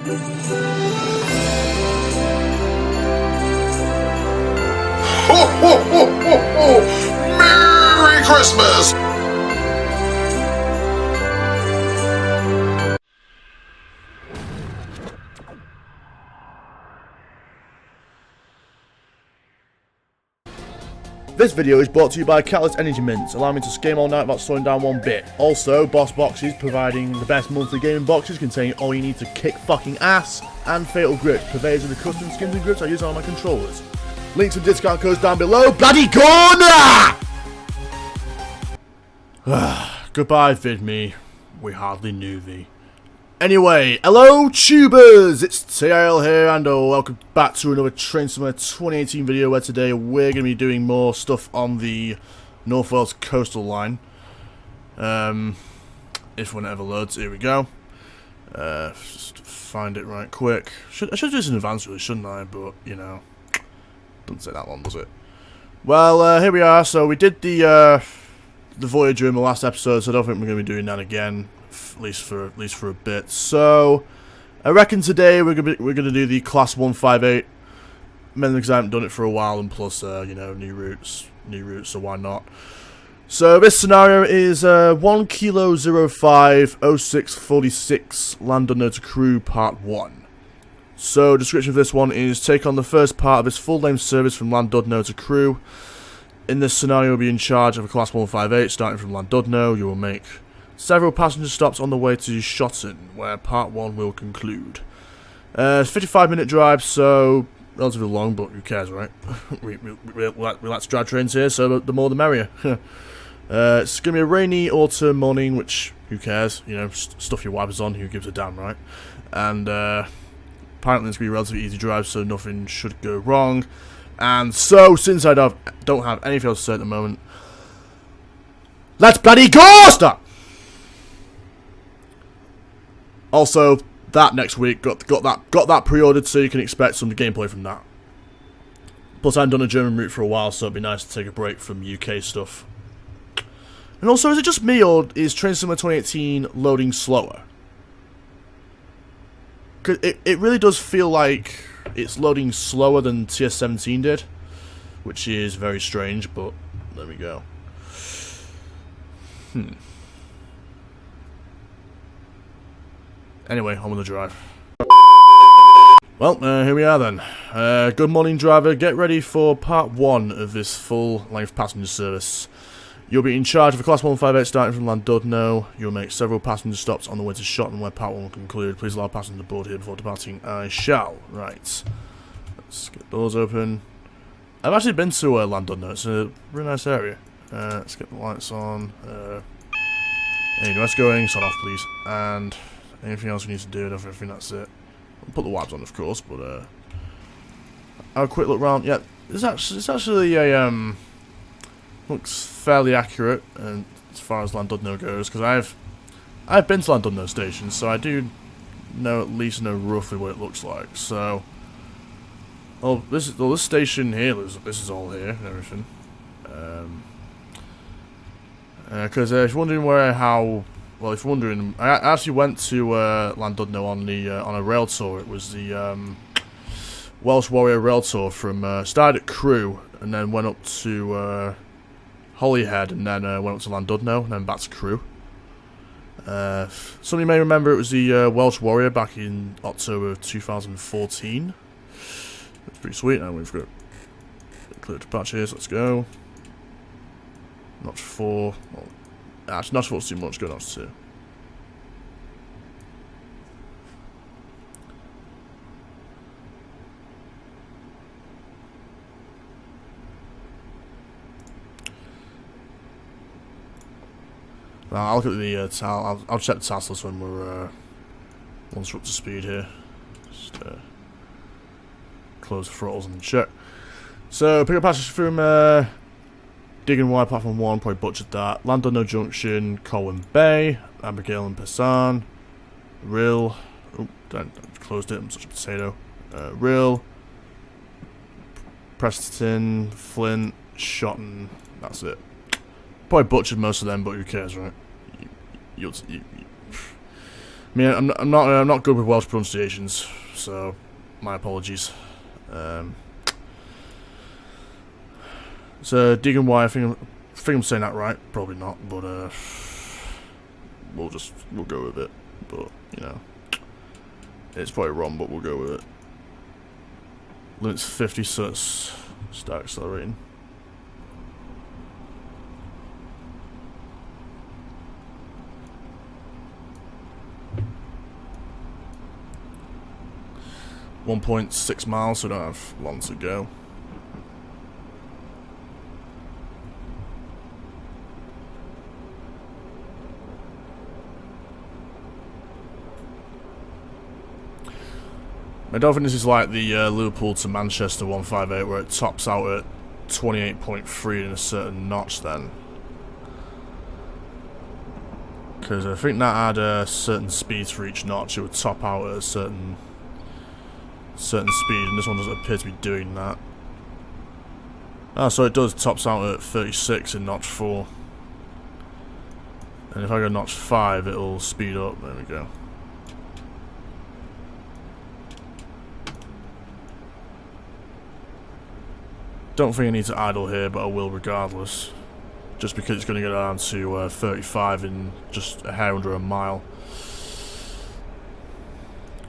Ho, ho, ho, ho, ho! Merry Christmas! This video is brought to you by Catalyst Energy Mints, allowing me to game all night without slowing down one bit. Also, Boss Boxes, providing the best monthly gaming boxes containing all you need to kick fucking ass, and Fatal Grips, purveyors of the custom skins and grips I use on my controllers. Links and discount codes down below. Bloody corner! Goodbye, VidMe. We hardly knew thee. Anyway, hello tubers! It's TIL here, and welcome back to another Train Simulator 2018 video, where today we're going to be doing more stuff on the North Wales coastal line. If one ever loads, here we go. Just find it right quick. I should do this in advance, really, shouldn't I? But, you know, doesn't take that long, does it? Well, here we are. So we did the Voyager in the last episode, so I don't think we're going to be doing that again. At least for a bit. So I reckon today we're gonna do the Class 158, mainly because I haven't done it for a while, and plus you know, new routes, so why not? So this scenario is 1 Kilo 05 0646 Llandudno to Crewe Part 1. So description of this one is: take on the first part of this full-lane service from Llandudno to Crewe. In this scenario, you'll be in charge of a Class 158 starting from Llandudno. You will make several passenger stops on the way to Shotton, where Part 1 will conclude. 55-minute drive, so relatively long, but who cares, right? we like to drive trains here, so the more the merrier. It's going to be a rainy autumn morning, which, who cares? You know, stuff your wipers on, who gives a damn, right? And apparently it's going to be a relatively easy drive, so nothing should go wrong. And so, since I don't have anything else to say at the moment, let's bloody go! Stop! Also, that next week got that pre-ordered, so you can expect some gameplay from that. Plus, I haven't done a German route for a while, so it'd be nice to take a break from UK stuff. And also, is it just me, or is Train Simulator 2018 loading slower? Cause it really does feel like it's loading slower than TS17 did, which is very strange. But there we go. Anyway, on with the drive. Well, here we are then. Good morning, driver. Get ready for Part 1 of this full-length passenger service. You'll be in charge of a Class 158 starting from Llandudno. You'll make several passenger stops on the way to Shotton, where Part 1 will conclude. Please allow passengers aboard here before departing. I shall. Right. Let's get doors open. I've actually been to Llandudno. It's a really nice area. Let's get the lights on. Anyway, let's going. Sign off, please. And anything else we need to do? I think that's it. I'll put the wipes on, of course, but I'll have a quick look around. Yeah, it's actually a looks fairly accurate, and as far as Llandudno goes, because I've been to Llandudno station, so I do at least know roughly what it looks like. So, this station here, this is all here and everything. Because if you're wondering well, if you're wondering, I actually went to Llandudno on a rail tour. It was the Welsh Warrior rail tour from started at Crewe and then went up to Holyhead and then went up to Llandudno and then back to Crewe. Some of you may remember it was the Welsh Warrior back in October of 2014. That's pretty sweet. Now we've got clear departures. Let's go. Notch 4. Well, actually, Notch 4's too much. Go Notch 2. I'll look at the I'll check the tassels when once we're up to speed here. Just close the throttles and check. So pick up passage from Digging Wire Platform 1, probably butchered that. Llandudno Junction, Colwyn Bay, Abigail and Pessan, Rill. Oh, closed it. I'm such a potato. Rill, Preston, Flint, Shotton. That's it. Probably butchered most of them, but who cares, right? I mean, I'm not good with Welsh pronunciations, so my apologies. So Deegan Y, I think I'm saying that right. Probably not, but we'll go with it. But you know, it's probably wrong, but we'll go with it. Limit's 50, so it's start accelerating. .6 miles, so we don't have long to go. I don't think this is like the Liverpool to Manchester 158 where it tops out at 28.3 in a certain notch then. Because I think that had a certain speed for each notch, it would top out at a certain speed, and this one doesn't appear to be doing that. Ah, so it does, tops out at 36 in notch 4. And if I go notch 5, it'll speed up, there we go. Don't think I need to idle here, but I will regardless. Just because it's going to go down to 35 in just a hair under a mile.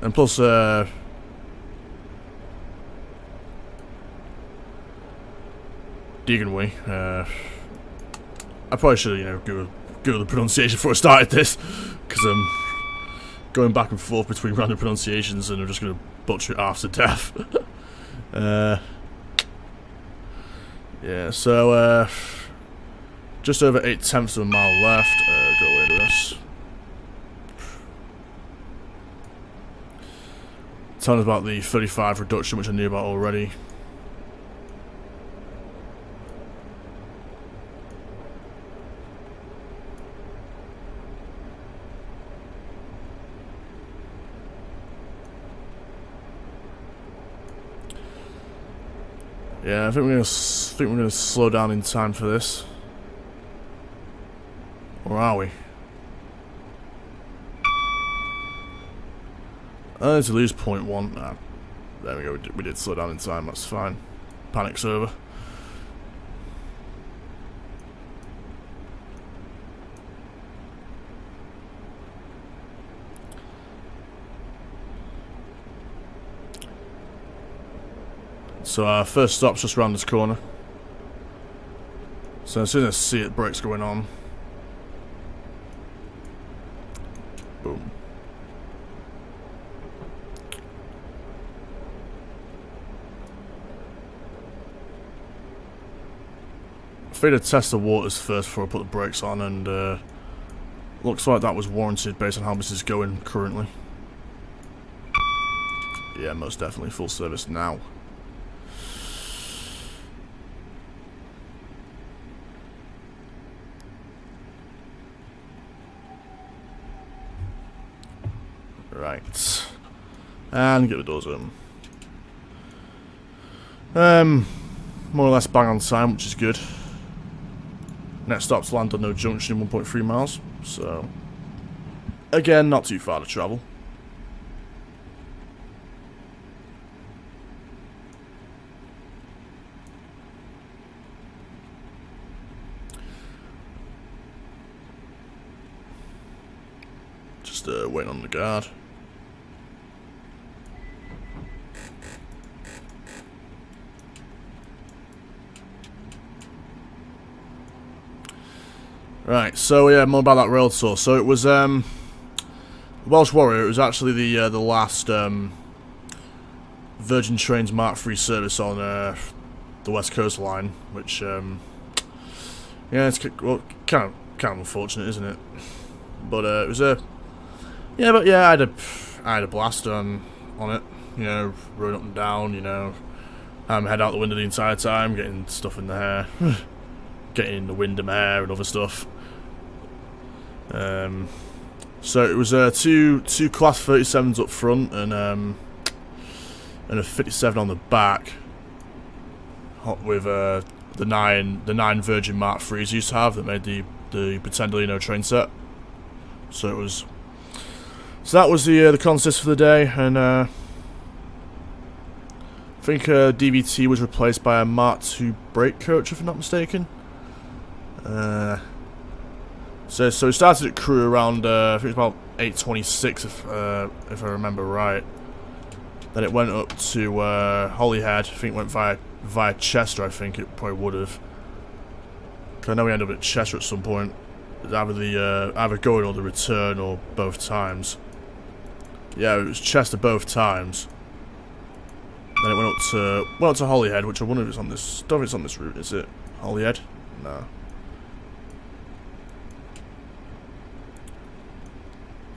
And plus, Deeganwy, I probably should have, Google the pronunciation before I started this, because I'm going back and forth between random pronunciations and I'm just going to butcher it half to death. Yeah, so just over 8/10 of a mile left. Go away to this. Telling us about the 35 reduction, which I knew about already. Yeah, I think we're gonna slow down in time for this. Or are we? I need to lose 0.1. Ah, there we go. We did slow down in time. That's fine. Panic's over. So our first stop's just around this corner. So as soon as I see it, brakes going on. Boom. I figured I'd test the waters first before I put the brakes on, and looks like that was warranted based on how this is going currently. Yeah, most definitely full service now. Right, and get the doors open. More or less bang on time, which is good. Next stop's Llandudno Junction, 1.3 miles. So, again, not too far to travel. Just waiting on the guard. Right, so yeah, more about that rail tour. So it was Welsh Warrior. It was actually the last Virgin Trains Mark III service on the West Coast line, which yeah, it's kind of unfortunate, isn't it? But it was a I had a blast on it. You know, running up and down. You know, head out the window the entire time, getting stuff in the hair. Getting in the wind in my hair and other stuff. So it was two Class 37s up front and a 57 on the back, with the nine Virgin Mark IIIs used to have that made the Pretender train set. So it was So that was the consist for the day, and I think DVT was replaced by a Mark II brake coach, if I'm not mistaken. So it started at Crewe around I think it was about 8:26, if I remember right. Then it went up to Holyhead. I think it went via Chester. I think it probably would have. Cause I know we ended up at Chester at some point. Either going or the return, or both times. Yeah, it was Chester both times. Then it went up to Holyhead, which I wonder if it's on this. Don't think it's on this route, is it? Holyhead? No.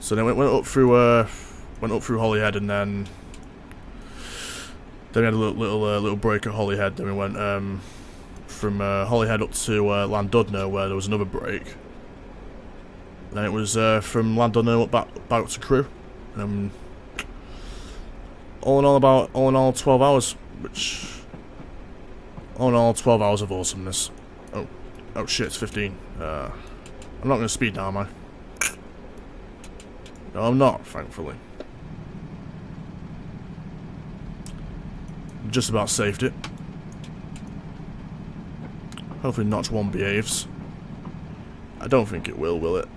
So then it went up through Holyhead, and then we had a little break at Holyhead. Then we went from Holyhead up to Llandudno, where there was another break. Then it was from Llandudno up back to Crewe. All in all 12 hours, which all in all 12 hours of awesomeness. Oh shit, it's 15. I'm not gonna speed now, am I? No, I'm not, thankfully. Just about saved it. Hopefully Notch 1 behaves. I don't think it will it?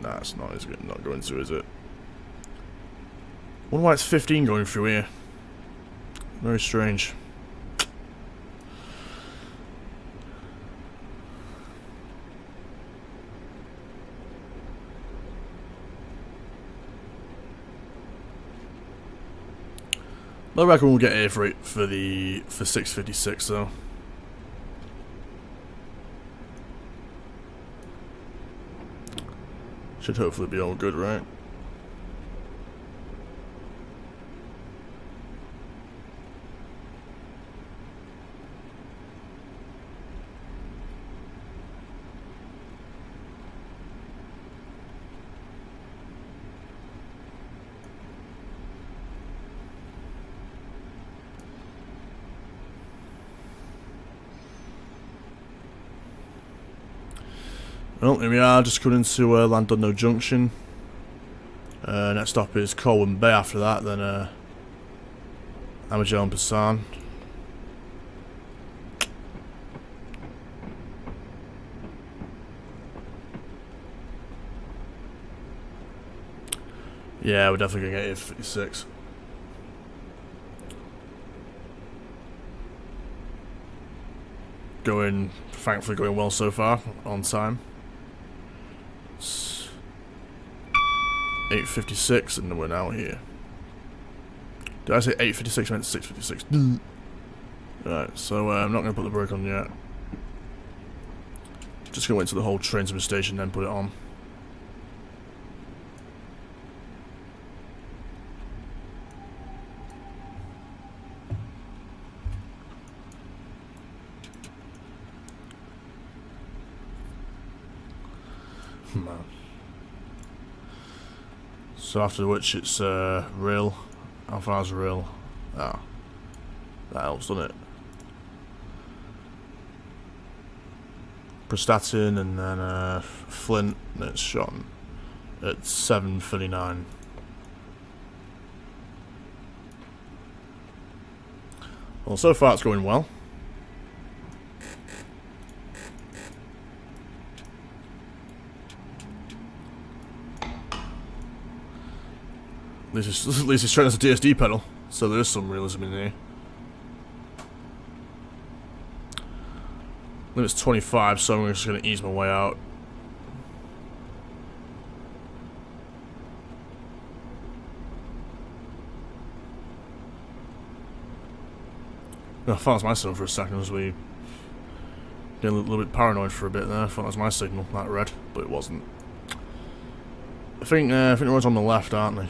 Nah, it's not. It's not going to, is it? Wonder why it's 15 going through here. Very strange. I reckon we'll get air freight for 656 though. Should hopefully be all good, right? Well, here we are, just coming into Llandudno Junction. Next stop is Colwyn Bay after that, then Amager and Passan. Yeah, we're definitely going to get 56. Thankfully going well so far, on time. 8:56, and we're now here. Did I say 8:56? I meant 6:56. Alright, so I'm not going to put the brake on yet. Just going to wait till the whole train's in the station, then put it on. Man. So after which it's Rill. How far's Rill? Ah, that helps, doesn't it? Prestatyn and then Flint, and it's shot at 7:39. Well, so far it's going well. At least it's showing us a DSD pedal, so there is some realism in here. Limit's 25, so I'm just going to ease my way out. I thought it was my signal for a second as we get a little bit paranoid for a bit there. I thought it was my signal, that red, but it wasn't. I think the roads on the left, aren't they?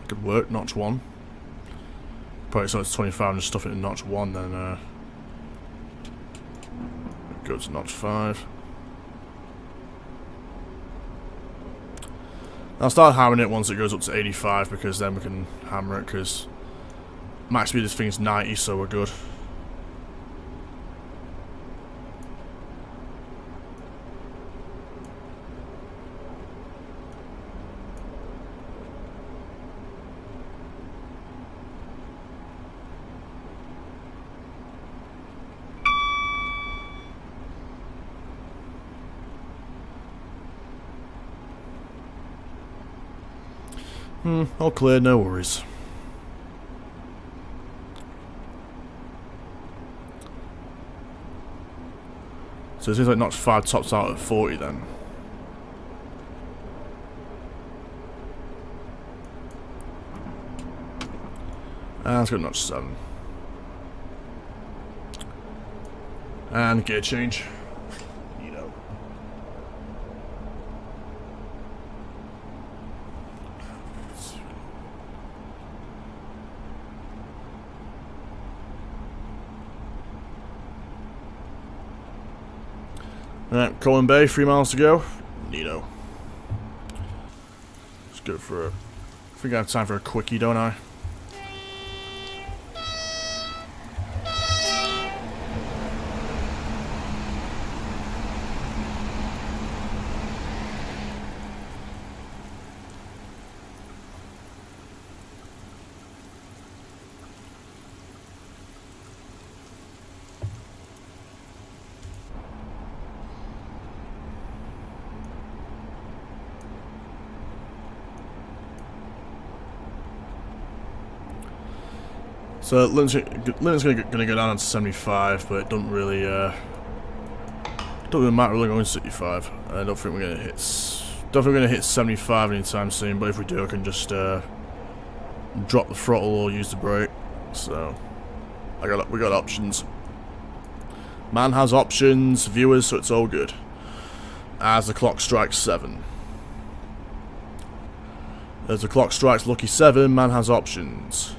Could work, notch 1. Probably so it's 25 and just stuff it in notch 1, then go to notch 5. I'll start hammering it once it goes up to 85, because then we can hammer it, because max speed of this thing's 90, so we're good. All clear, no worries. So it seems like knocked 5 tops out at 40 then. And let's go notch 7. And gear change. You know. Alright, Colwyn Bay, 3 miles to go. Neato. Let's go for a... I think I have time for a quickie, don't I? So limit's gonna go down to 75, but it doesn't really matter. We're going to 65. I don't think we're gonna hit. Don't think we're gonna hit 75 anytime soon. But if we do, I can just drop the throttle or use the brake. So we got options. Man has options, viewers, so it's all good. As the clock strikes 7. As the clock strikes lucky 7, man has options.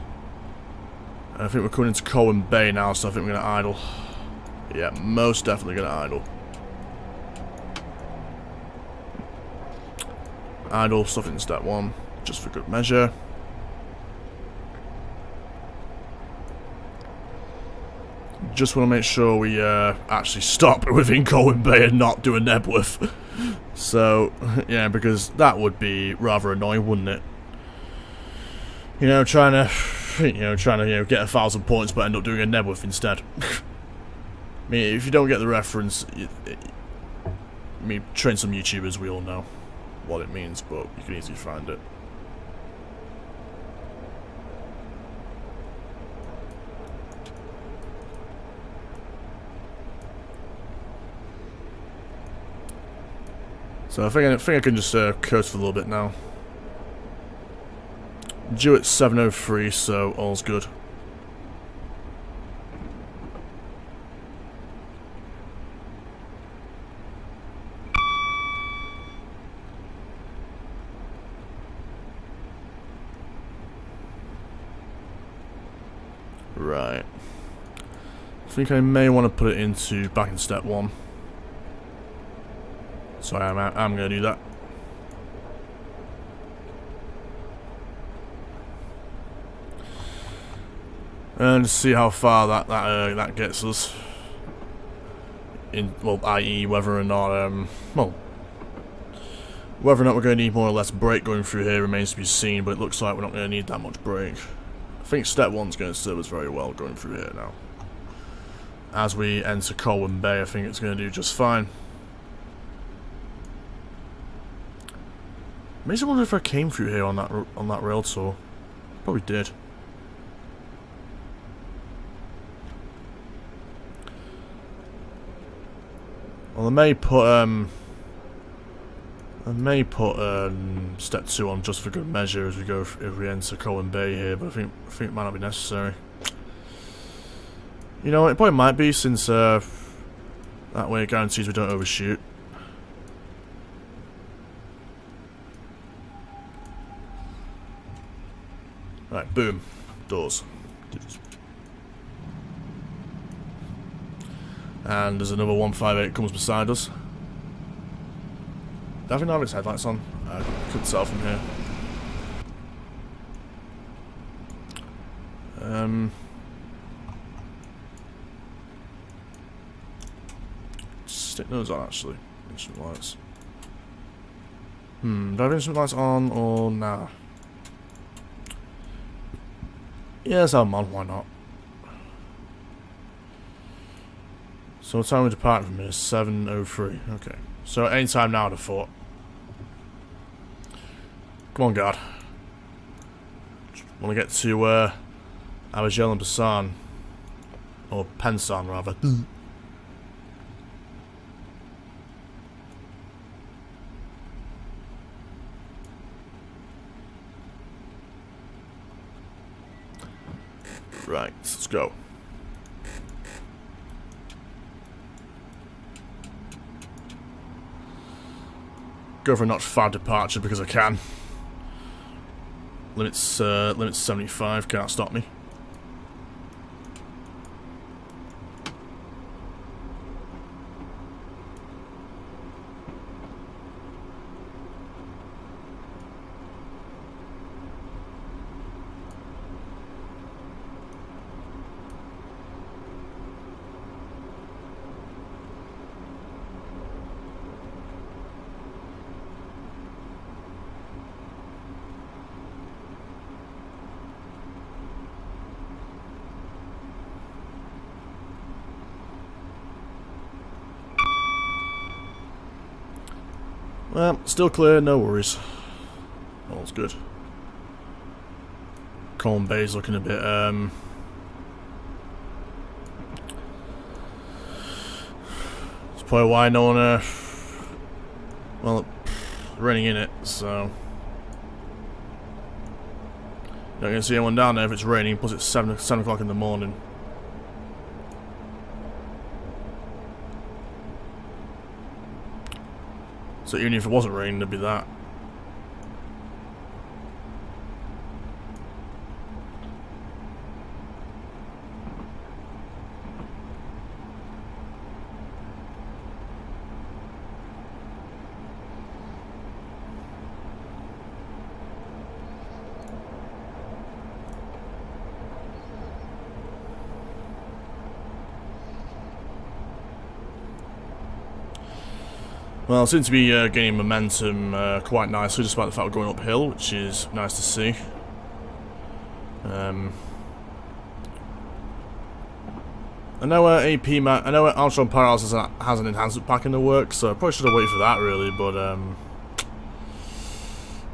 I think we're coming into Colwyn Bay now, so I think we're going to idle. Yeah, most definitely going to idle. Idle stuff in step 1, just for good measure. Just want to make sure we actually stop within Colwyn Bay and not do a Nebworth. So, yeah, because that would be rather annoying, wouldn't it? You know, trying to get 1,000 points but end up doing a Nebworth instead. I mean, if you don't get the reference, I mean, train some YouTubers, we all know what it means, but you can easily find it. So I think I can just coast for a little bit now. Due at 7:03, so all's good. Right. I think I may want to put it into back in step 1. So I'm going to do that. And see how far that gets us. Well, i.e. whether or not whether or not we're going to need more or less brake going through here remains to be seen. But it looks like we're not going to need that much brake. I think step 1's going to serve us very well going through here now. As we enter Colwyn Bay, I think it's going to do just fine. Makes me wonder if I came through here on that rail tour. Probably did. Well, I may put step 2 on just for good measure as we go if we enter Colwyn Bay here, but I think it might not be necessary. You know, it probably might be, since that way it guarantees we don't overshoot. Right, boom, doors. And there's another 158 comes beside us. I think I have its headlights on. Couldn't tell from here. Stick those on actually. Instrument lights. Do I have instrument lights on or nah? Yeah, let's have them on, why not? So what time we depart from here? 7:03. Okay. So any time now, I'd have thought. Come on, guard. Want to get to Abajel and Basan. Or Pensan, rather. Right, let's go. Go for a notch 5 departure because I can. Limit's 75, can't stop me. Well, still clear, no worries. All's good. Colne Bay's looking a bit, it's probably why no one, well, raining in it, so... You're not going to see anyone down there if it's raining, plus it's 7 o'clock in the morning. So even if it wasn't raining, there'd be that. Well, it seems to be gaining momentum quite nicely, despite the fact we're going uphill, which is nice to see. I know I know Armstrong Powerhouse has an enhancement pack in the works, so I probably should have waited for that really, but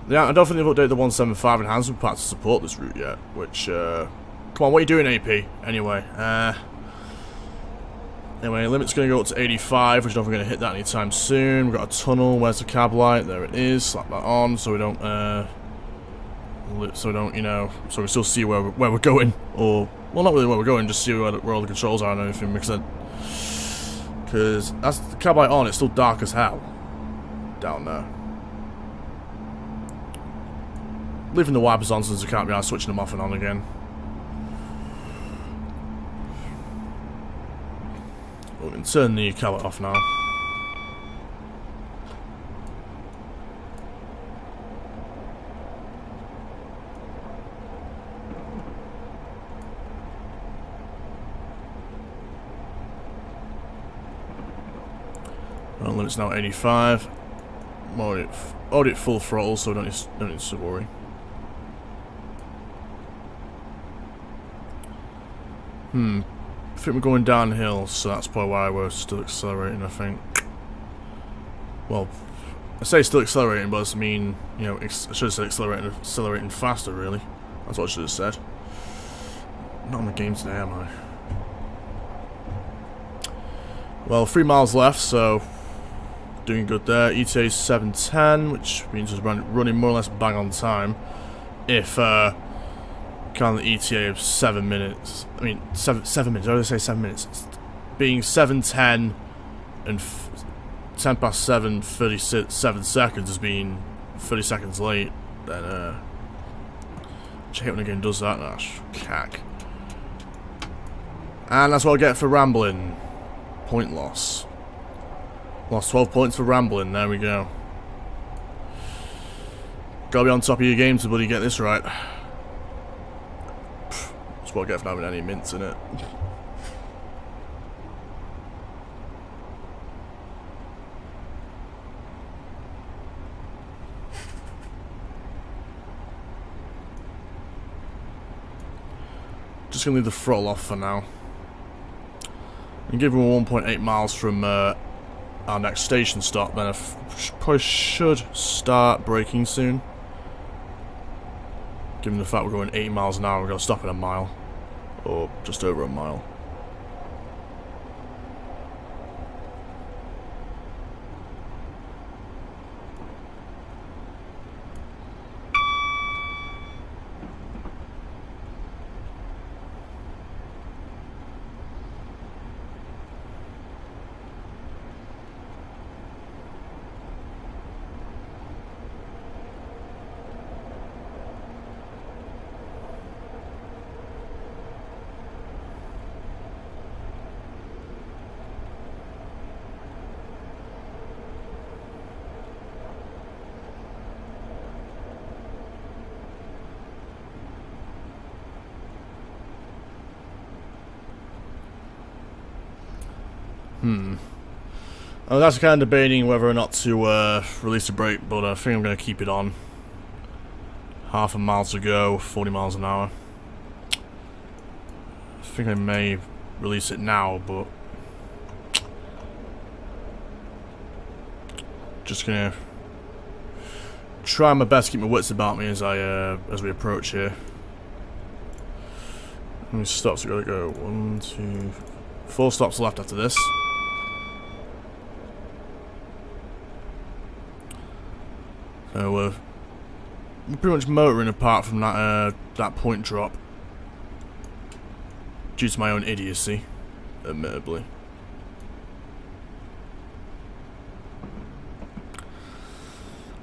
yeah, I don't think they've updated the 175 enhancement pack to support this route yet, which, come on, what are you doing, AP? Anyway, limit's going to go up to 85, which I don't think we're going to hit that anytime soon. We've got a tunnel. Where's the cab light? There it is. Slap that on so we don't, you know, so we still see where we're going. Or, well, not really where we're going, just see where all the controls are and everything. Because that's the cab light on. It's still dark as hell down there. Leaving the wipers on since I can't be switching them off and on again. We can turn the cab off now. Well, limit's now 85. Already at full throttle, so don't need to worry. I think we're going downhill, so that's probably why we're still accelerating, I think. Well, I say still accelerating, but I mean, you know, I should have said accelerating faster, really. That's what I should have said. Not in the game today, am I? Well, 3 miles left, so doing good there. ETA is 7:10, which means it's running more or less bang on time. If kind of the ETA of 7 minutes. I mean, 7 minutes. I always say 7 minutes. It's being 7:10 and 10 past 7, 37 seconds as being 30 seconds late. Then, check it when the game does that. That's cack. And that's what I get for rambling. Point loss. Lost 12 points for rambling. There we go. Gotta be on top of your game to bloody get this right. That's what I get for not having any mints in it. Just gonna leave the throttle off for now. And give him 1.8 miles from our next station stop, then I probably should start braking soon. Given the fact we're going 80 miles an hour, we're going to stop in a mile. Or just over a mile. I was actually kind of debating whether or not to release the brake, but I think I'm going to keep it on. Half a mile to go, 40 miles an hour. I think I may release it now, but just gonna try my best to keep my wits about me as we approach here. How many stops we gotta go? 1, 2, 4 stops left after this. So we're pretty much motoring apart from that point drop, due to my own idiocy, admittedly.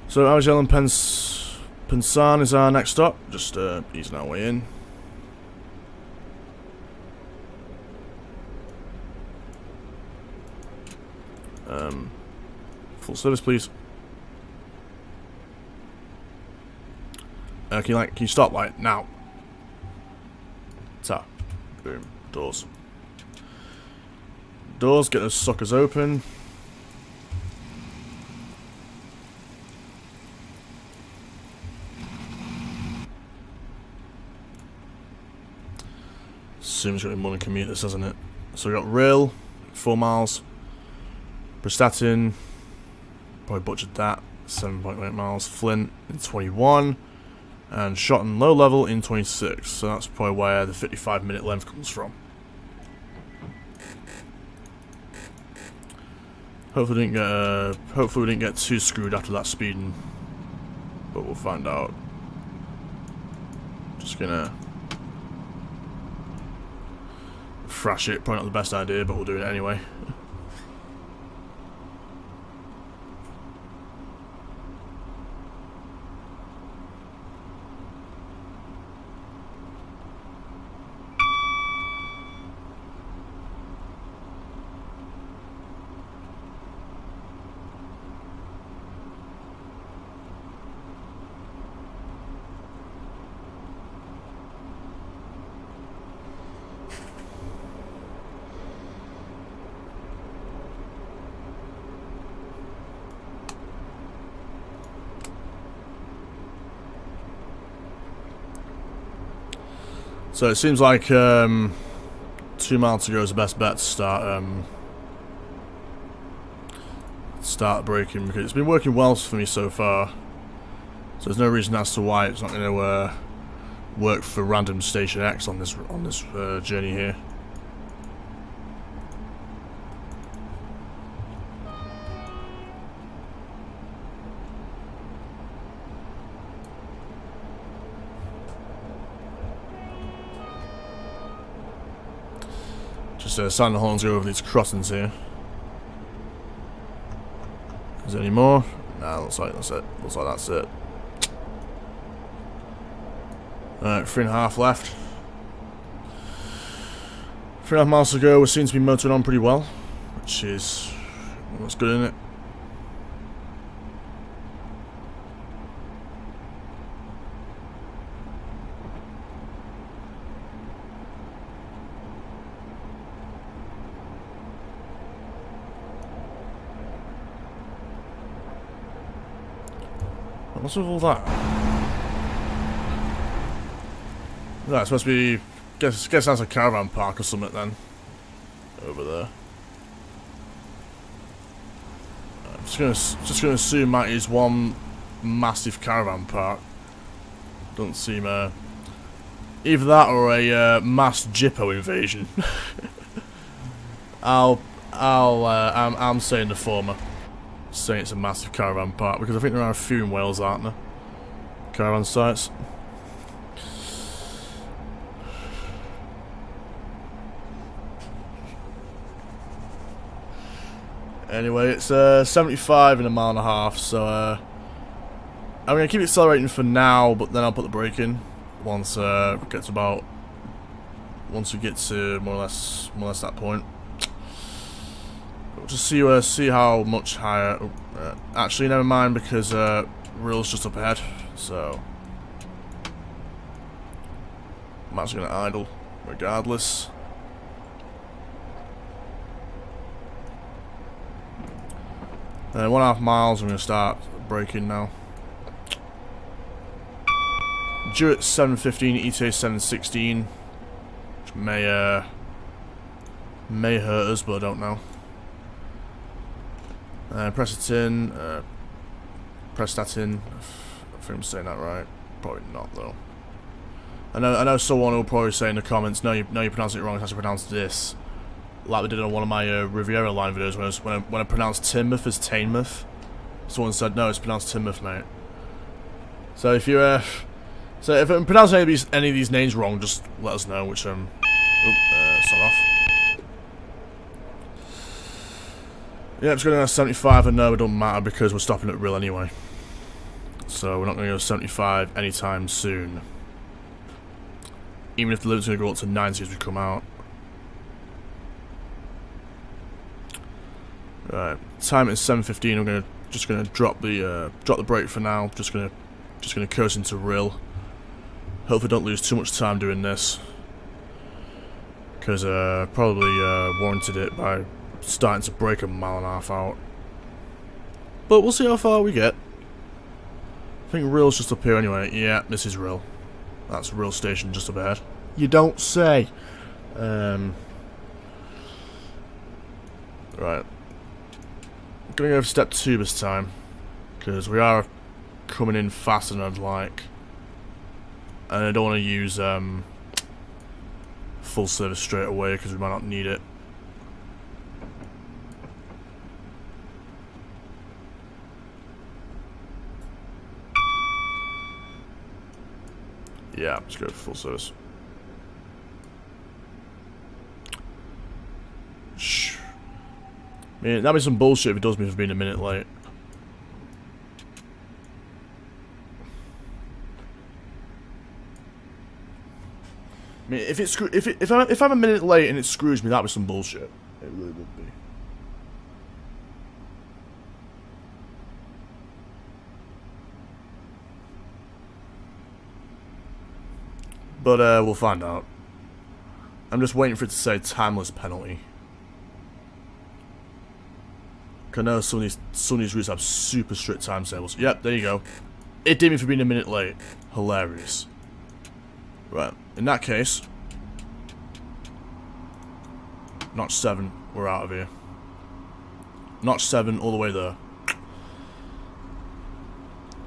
So Algel and Pensan is our next stop. Just easing our way in. Full service, please. Can you stop light now? Ta. Boom. Doors. Doors, get those suckers open. Assume it's going to be more than commuters, doesn't it? So we got rail, 4 miles. Prestatyn, probably butchered that, 7.8 miles. Flint in 21. And Shotton low level in 26, so that's probably where the 55-minute length comes from. Hopefully we didn't get too screwed after that speeding, but we'll find out. Just gonna thrash it, probably not the best idea, but we'll do it anyway. So it seems like 2 miles to go is the best bet to start braking, because it's been working well for me so far. So there's no reason as to why it's not going to work for random Station X on this journey here. Just sound the horns go over these crossings here. Is there any more? Nah, looks like that's it. Looks like that's it. Alright, 3.5 left. 3.5 miles to go. We seem to be motoring on pretty well, which is what's good, isn't it? What's with all that? That's supposed to be... Guess that's a caravan park or something then. Over there. I'm just gonna assume that is one massive caravan park. Doesn't seem either that or a mass Jippo invasion. I'm saying the former. Saying it's a massive caravan park because I think there are a few in Wales, aren't there? Caravan sites. Anyway, it's 75 in a mile and a half, so I'm gonna keep accelerating for now, but then I'll put the brake in once it gets about once we get to more or less that point. We'll just see how much higher. Actually, never mind because Rill's just up ahead, so I'm actually gonna idle regardless. 1.5 miles, I'm going to start braking now. Due at 7:15, ETA 7:16, which may hurt us, but I don't know. Press it in, press that in. I think I'm saying that right. Probably not though. I know someone will probably say in the comments, no, you pronounced it wrong. It's actually pronounced this. Like we did on one of my Riviera line videos when I pronounced Teignmouth as Teignmouth. Someone said no, it's pronounced Teignmouth, mate. So if I'm pronouncing any of these names wrong, just let us know. Which start off. Yeah, it's going to go 75, and no, it don't matter because we're stopping at Rill anyway. So we're not going to go 75 anytime soon. Even if the limit's going to go up to 90 as we come out. Right, time is 7:15. I'm just gonna drop the brake for now. Just gonna coast into Rill. Hopefully, don't lose too much time doing this, because probably warranted it by starting to brake 1.5 miles out. But we'll see how far we get. I think Rill's just up here anyway. Yeah, this is Rill. That's Rill station just up ahead. You don't say. Right. I'm gonna go for step 2 this time, because we are coming in faster than I'd like, and I don't want to use full service straight away because we might not need it. Yeah, let's go for full service. Shh. I mean, that'd be some bullshit if it does me for being a minute late. I mean, if I'm a minute late and it screws me, that'd be some bullshit. It really would be. But we'll find out. I'm just waiting for it to say timeless penalty. I know some of these routes have super strict timetables. Yep, there you go. It did me for being a minute late. Hilarious. Right, in that case, notch 7, we're out of here. Notch 7 all the way there.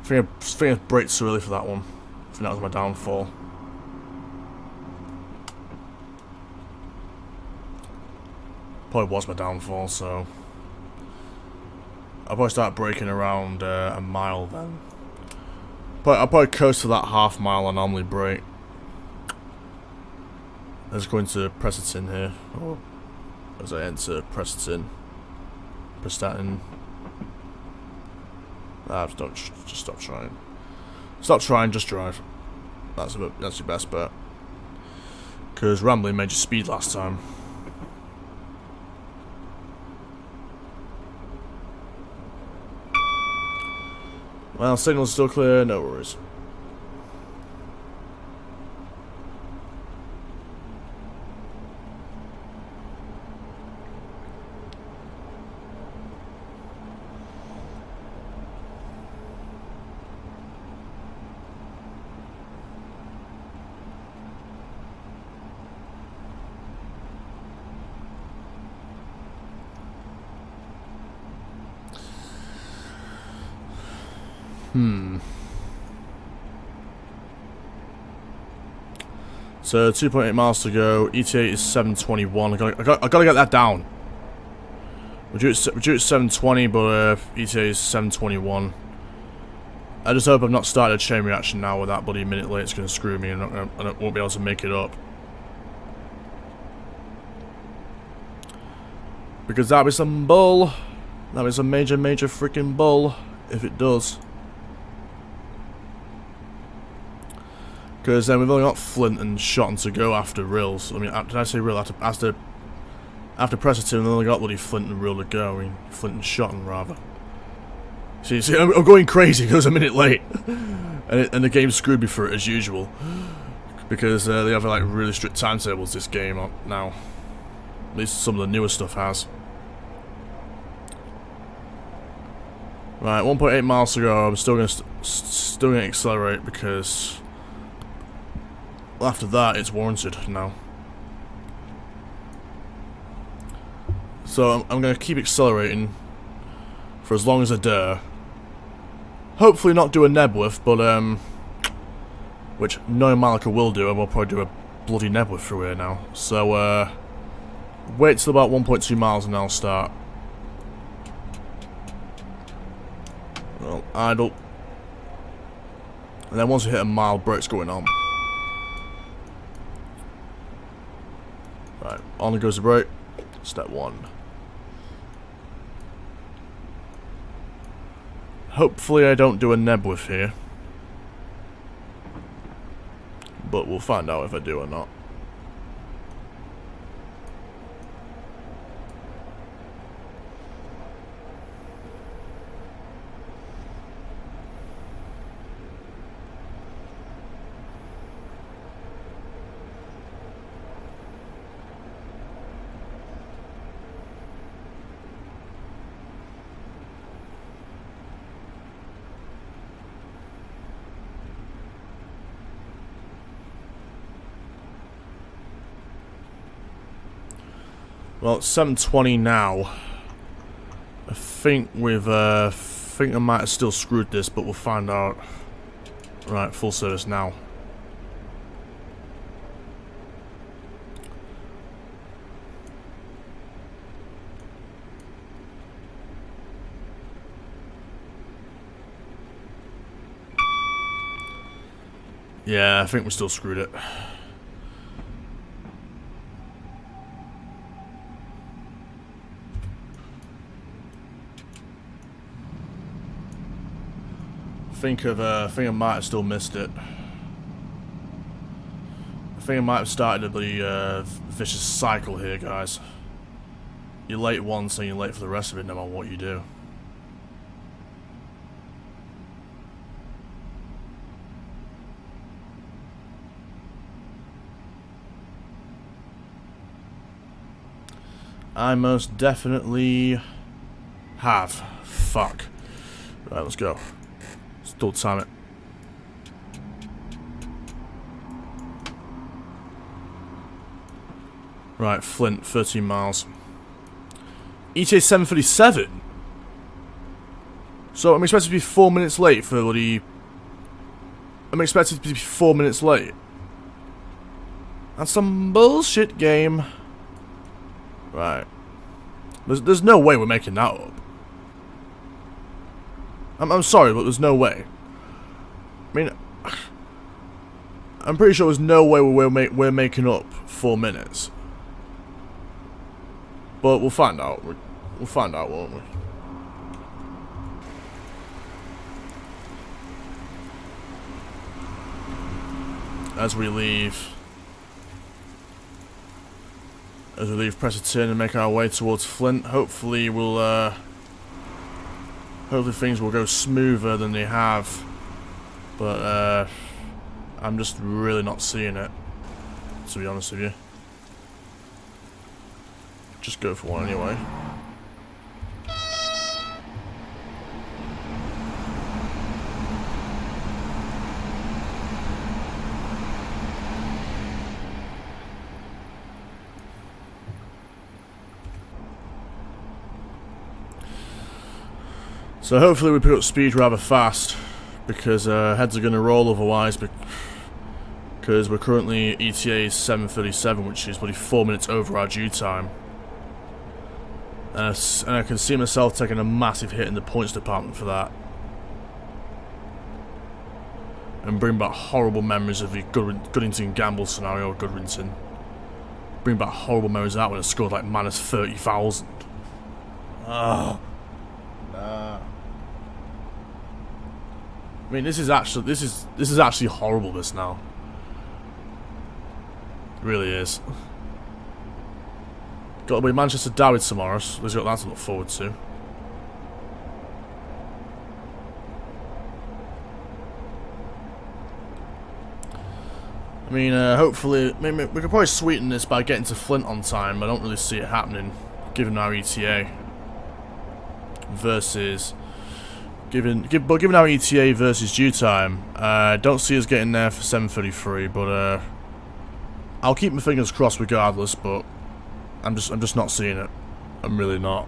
I think I braked too early for that one. I think that was my downfall. Probably was my downfall, so I'll probably start braking around 1 mile then. But I'll probably coast to that 1/2 mile I normally brake. I'm just going to press it in here. Oh, as I enter, press it in. Press that in. Just stop trying. Stop trying, just drive. That's your best bet. Because rambling made you speed last time. Well, signal's still clear, no worries. So 2.8 miles to go. ETA is 7:21. I gotta get that down. We're due at 7:20, but ETA is 7:21. I just hope I've not started a chain reaction now with that bloody minute late. It's gonna screw me, and I won't be able to make it up. Because that'd be some bull. That'd be some major freaking bull if it does. Because then we've only got Flint and Shotton to go after Rills. I mean, did I say Rill? After Presserton, we've only got bloody Flint and Rill to go. I mean, Flint and Shotton, rather. See, I'm going crazy because I'm a minute late. and the game screwed me for it, as usual. Because they have, like, really strict timetables this game now. At least some of the newer stuff has. Right, 1.8 miles to go. I'm still gonna accelerate because after that it's warranted now. So I'm gonna keep accelerating for as long as I dare. Hopefully not do a Nebworth, but which knowing Malika will do, and we'll probably do a bloody Nebworth through here now. So wait till about 1.2 miles and then I'll start. Well, idle. And then once we hit a mile, brakes going on. Right, on goes the brake. Step 1. Hopefully I don't do a Nebworth here. But we'll find out if I do or not. Well, it's 7:20 now. I think I might have still screwed this, but we'll find out. Right, full service now. Yeah, I think we still screwed it. I think I might have still missed it. I think I might have started the vicious cycle here, guys. You're late once and you're late for the rest of it, no matter what you do. I most definitely have. Fuck. Right, let's go. Still time it. Right, Flint, 13 miles. ETA 7:37. So I'm expected to be 4 minutes late for the. I'm expected to be 4 minutes late. That's some bullshit game. Right. There's no way we're making that up. I'm sorry, but there's no way. I mean, I'm pretty sure there's no way we're making up 4 minutes. But we'll find out. We'll find out, won't we? As we leave Presserton and make our way towards Flint, hopefully hopefully things will go smoother than they have, but I'm just really not seeing it, to be honest with you. Just go for one anyway. So hopefully we pick up speed rather fast, because heads are going to roll otherwise, because we're currently ETA 7:37, which is bloody 4 minutes over our due time. And I can see myself taking a massive hit in the points department for that. And bring back horrible memories of the Goodington gamble scenario, Goodrington. Bring back horrible memories of that when it scored like minus 30,000. Oh. Nah. I mean, this is actually horrible. This now, it really is. Got to be Manchester Derby tomorrow. So we've got that to look forward to. I mean, hopefully, maybe we could probably sweeten this by getting to Flint on time. I don't really see it happening, given our ETA versus. Given our ETA versus due time, don't see us getting there for 7:33. But I'll keep my fingers crossed regardless. But I'm just not seeing it. I'm really not.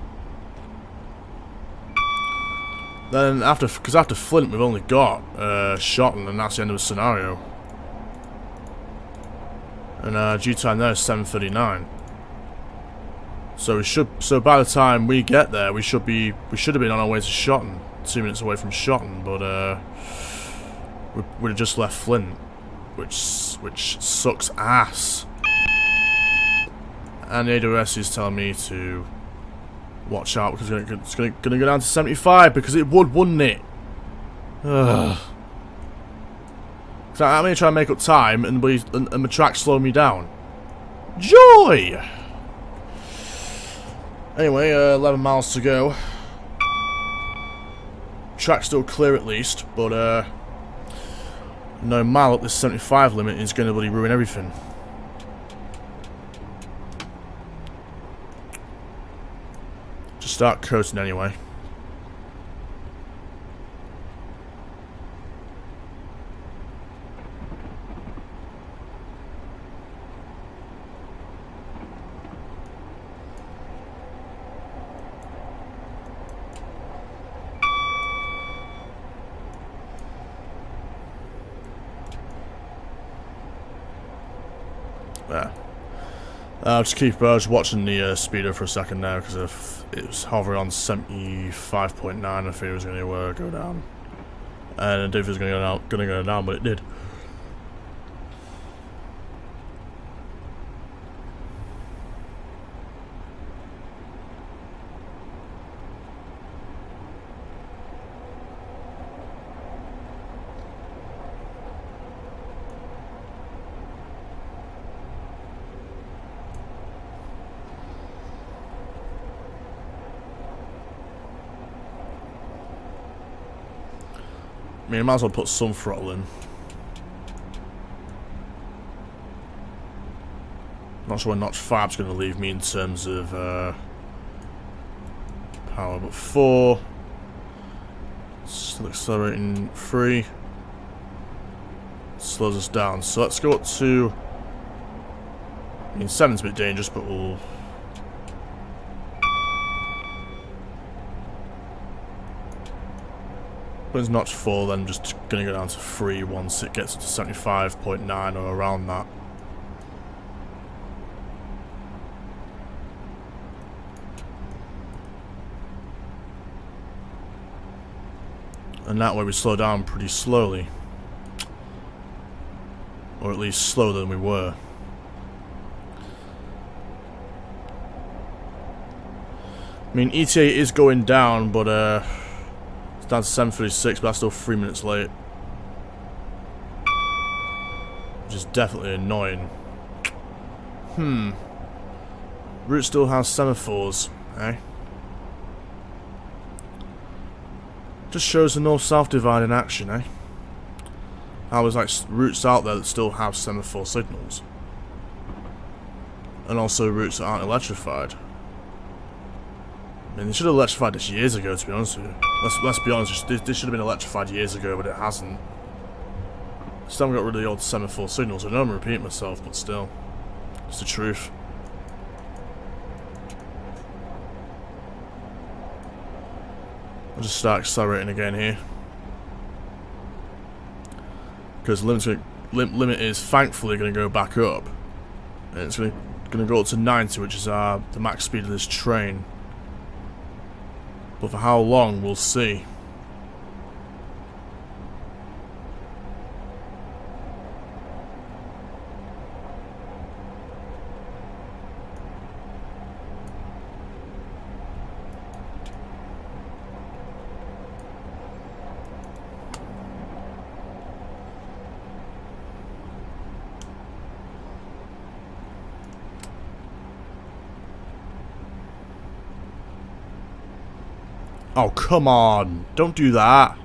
Then after Flint, we've only got Shotton, and that's the end of the scenario. And due time there is 7:39. So by the time we get there, we should have been on our way to Shotton. 2 minutes away from Shotton, but we'd have just left Flint, which sucks ass. And the AWS is telling me to watch out because it's gonna go down to 75 because it would, wouldn't it? Ugh. So I'm gonna try and make up time, and the track slow me down. Joy. Anyway, 11 miles to go. Track's still clear at least, but no mile up this 75 limit is going to really ruin everything. Just start coasting anyway. Yeah. I'll just keep watching the speedo for a second now because if it was hovering on 75.9, I think it was going to go down, and I didn't think it was going to go down, but it did. I mean, I might as well put some throttle in. Not sure where notch 5's going to leave me in terms of power, but 4. Still accelerating 3. Slows us down. So let's go up to. I mean, 7's a bit dangerous, but we'll. When it's notch 4, then just going to go down to 3 once it gets to 75.9 or around that. And that way we slow down pretty slowly. Or at least slower than we were. I mean, ETA is going down, but down to 7:36, but that's still 3 minutes late. Which is definitely annoying. Route still has semaphores, eh? Just shows the north-south divide in action, eh? How there's like routes out there that still have semaphore signals. And also routes that aren't electrified. I mean, they should have electrified this years ago, to be honest with you. Let's be honest, this should have been electrified years ago, but it hasn't. Still haven't got rid of the old semaphore signals. I know I'm repeating myself, but still. It's the truth. I'll just start accelerating again here. because limit is thankfully going to go back up, and it's going to go up to 90, which is the max speed of this train. But for how long, we'll see. Oh, come on. Don't do that.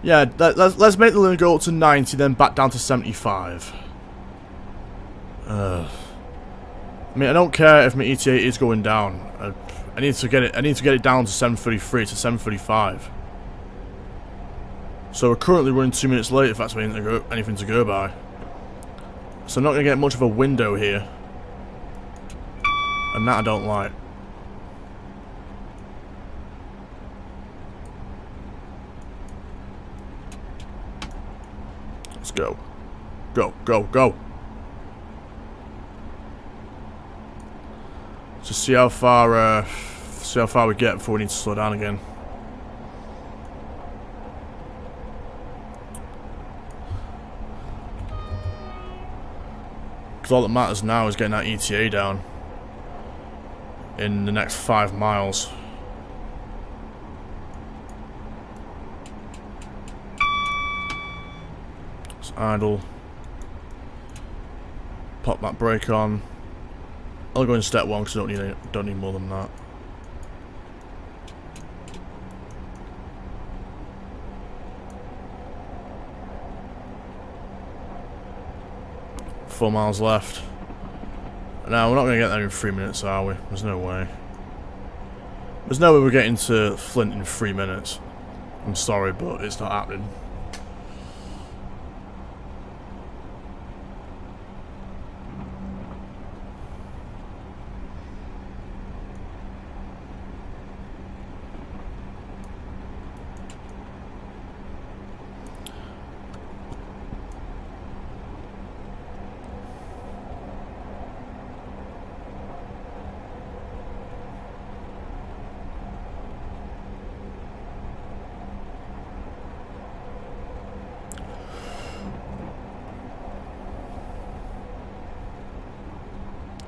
Yeah, let's make the limit go up to 90, then back down to 75. I mean, I don't care if my ETA is going down. I need to get it down to 7:33 to 7:35. So we're currently running 2 minutes late, if that's anything to go by. So I'm not going to get much of a window here. And that I don't like. Let's go. Go, go, go. Just see how far we get before we need to slow down again. Because all that matters now is getting that ETA down in the next 5 miles. Let's idle. Pop that brake on. I'll go in step 1 because I don't need more than that. Four miles left. Now we're not going to get there in 3 minutes, are we? There's no way. There's no way we're getting to Flint in 3 minutes. I'm sorry, but it's not happening.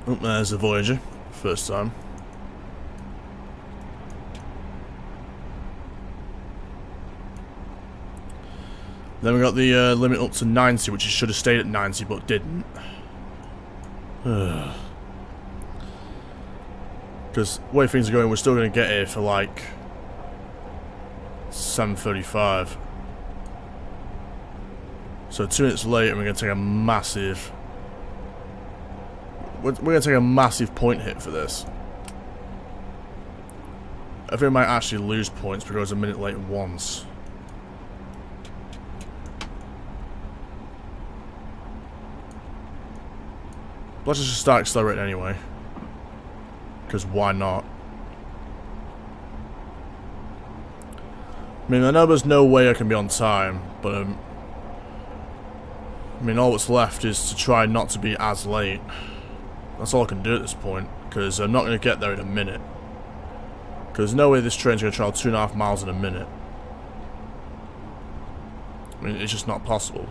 Oh, there's the Voyager, first time. Then we got the limit up to 90, which it should have stayed at 90, but didn't. Because the way things are going, we're still going to get here for like 7:35. So 2 minutes late, and we're going to take a massive... We're going to take a massive point hit for this. I think we might actually lose points because we're a minute late once. Let's just start accelerating anyway. Because why not? I mean, I know there's no way I can be on time, but I mean, all that's left is to try not to be as late. That's all I can do at this point, because I'm not going to get there in a minute. Because there's no way this train's going to travel 2.5 miles in a minute. I mean, it's just not possible.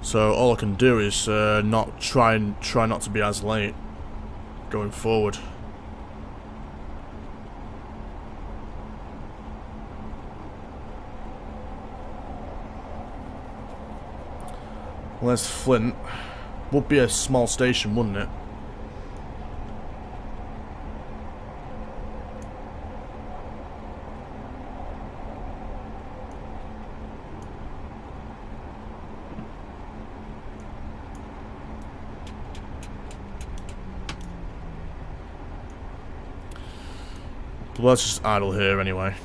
So all I can do is try not to be as late going forward. Where's Flint? Would be a small station, wouldn't it? But let's just idle here anyway.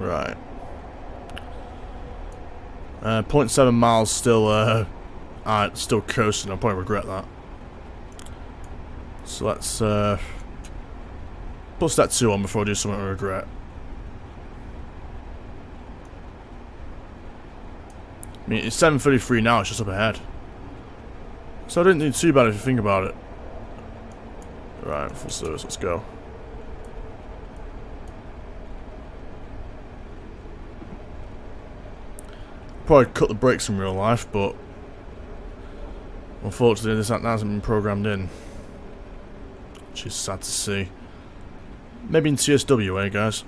Right. 0.7 miles still, still coasting. I'll probably regret that. So let's, put that 2 on before I do something I regret. I mean, it's 7:33 now, it's just up ahead. So I didn't do too bad if you think about it. Right, full service, let's go. Probably cut the brakes in real life, but unfortunately this hasn't been programmed in. Which is sad to see. Maybe in TSW, eh guys?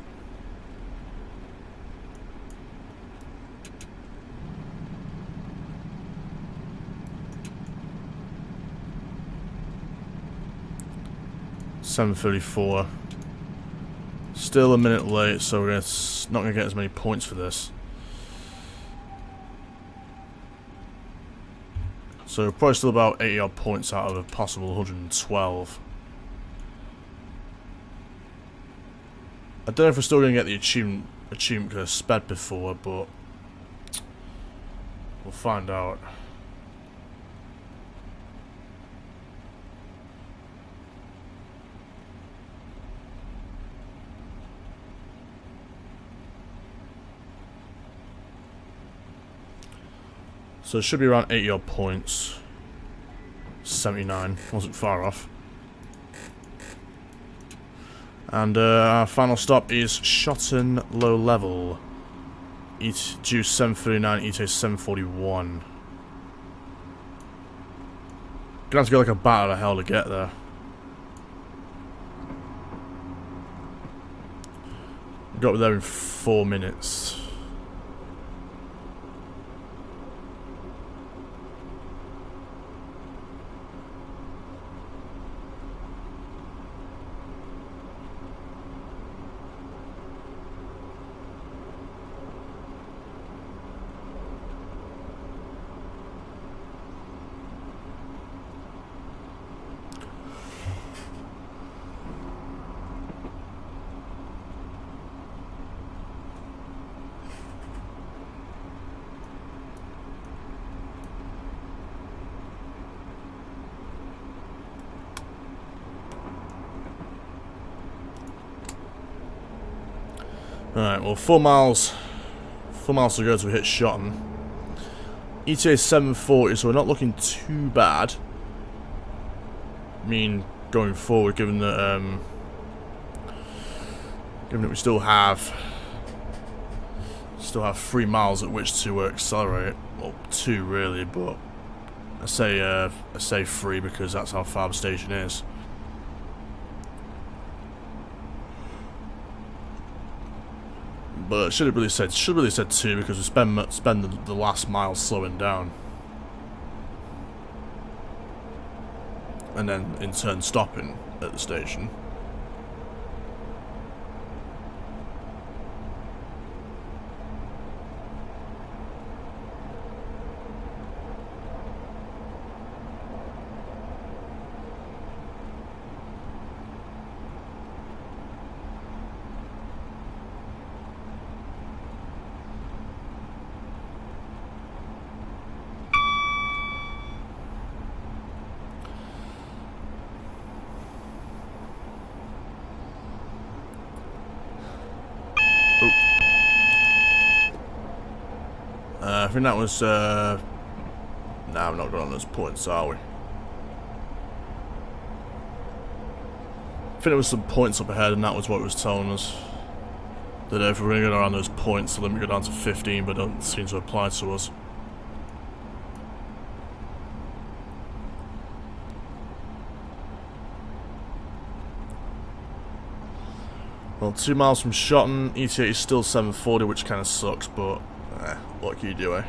$7:34. Still a minute late, so we're not going to get as many points for this. So probably still about 80 odd points out of a possible 112. I don't know if we're still going to get the achievement because I sped before, but we'll find out. So it should be around 80 odd points. 79, wasn't far off. And our final stop is Shotton Low Level. Juice 739, ETA 741. Gonna have to go like a bat out of hell to get there. Got there in 4 minutes. Alright, well 4 miles to go to hit Shotton. ETA 740, so we're not looking too bad. I mean, going forward, given that we still have 3 miles at which to accelerate. Well, 2 really, but I say 3 because that's how far the station is. But should have really said 2 because we spend the last mile slowing down, and then in turn stopping at the station. I think that was, nah, we're not going on those points, are we? I think there was some points up ahead, and that was what it was telling us. That if we're going to go around those points, the limit go down to 15, but don't seem to apply to us. Well, 2 miles from Shotton, ETA is still 740, which kind of sucks, but what can you do, eh?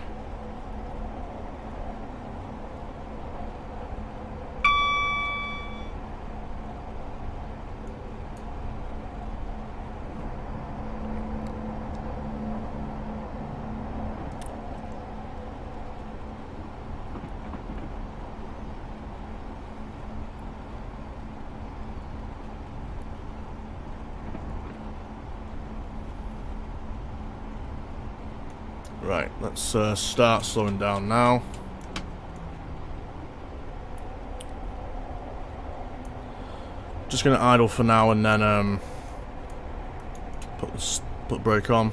Right, let's start slowing down now. Just gonna idle for now and then put brake on,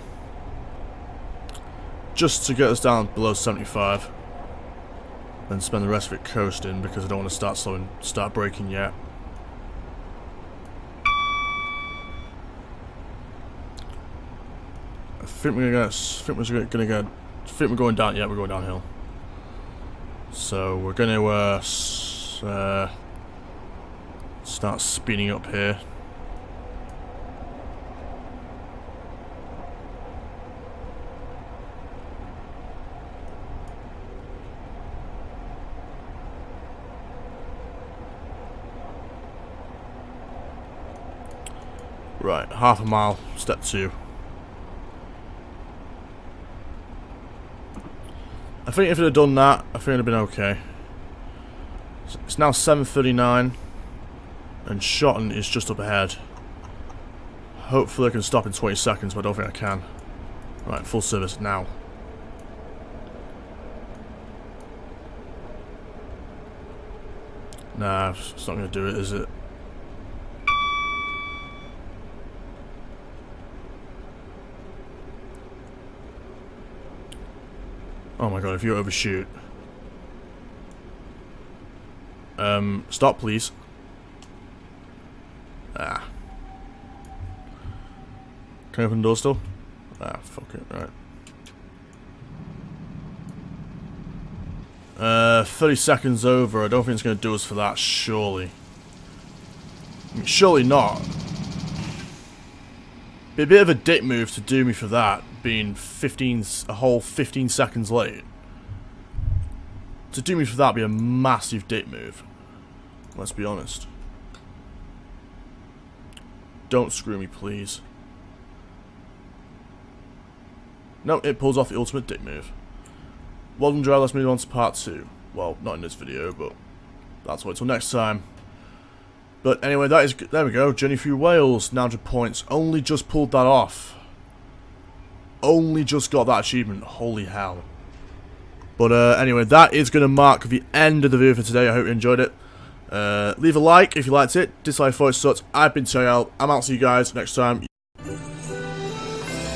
just to get us down below 75. Then spend the rest of it coasting because I don't want to start braking yet. I think we're going down. Yeah, we're going downhill. So we're going to start speeding up here. Right, half a mile, step 2. I think if it had done that, I think it'd have been okay. It's now 7:39, and Shotton is just up ahead. Hopefully I can stop in 20 seconds, but I don't think I can. Right, full service now. Nah, it's not going to do it, is it? Oh my god, if you overshoot. Stop please. Ah. Can I open the door still? Ah, fuck it, right. 30 seconds over, I don't think it's going to do us for that, surely. I mean, surely not. Be a bit of a dick move to do me for that, being a whole 15 seconds late. To do me for that would be a massive dick move. Let's be honest. Don't screw me, please. No, it pulls off the ultimate dick move. Well done, drive. Let's move on to part 2. Well, not in this video, but that's why. Till next time. But anyway, there we go. Journey through Wales, 900 points. Only just pulled that off. Only just got that achievement. Holy hell. But anyway, that is going to mark the end of the video for today. I hope you enjoyed it. Leave a like if you liked it. Dislike if it sucked. I've been Tayal. I'm out. See you guys next time.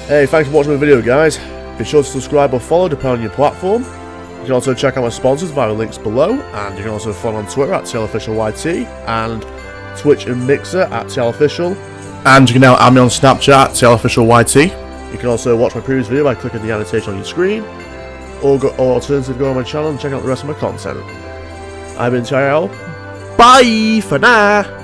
Hey, thanks for watching my video, guys. Be sure to subscribe or follow depending on your platform. You can also check out my sponsors via the links below, and you can also follow on Twitter at TLOfficialYT and Twitch and Mixer at TLOfficial, and you can now add me on Snapchat at TLOfficialYT. You can also watch my previous video by clicking the annotation on your screen, or alternatively go on my channel and check out the rest of my content. I've been Tyrell. Bye for now.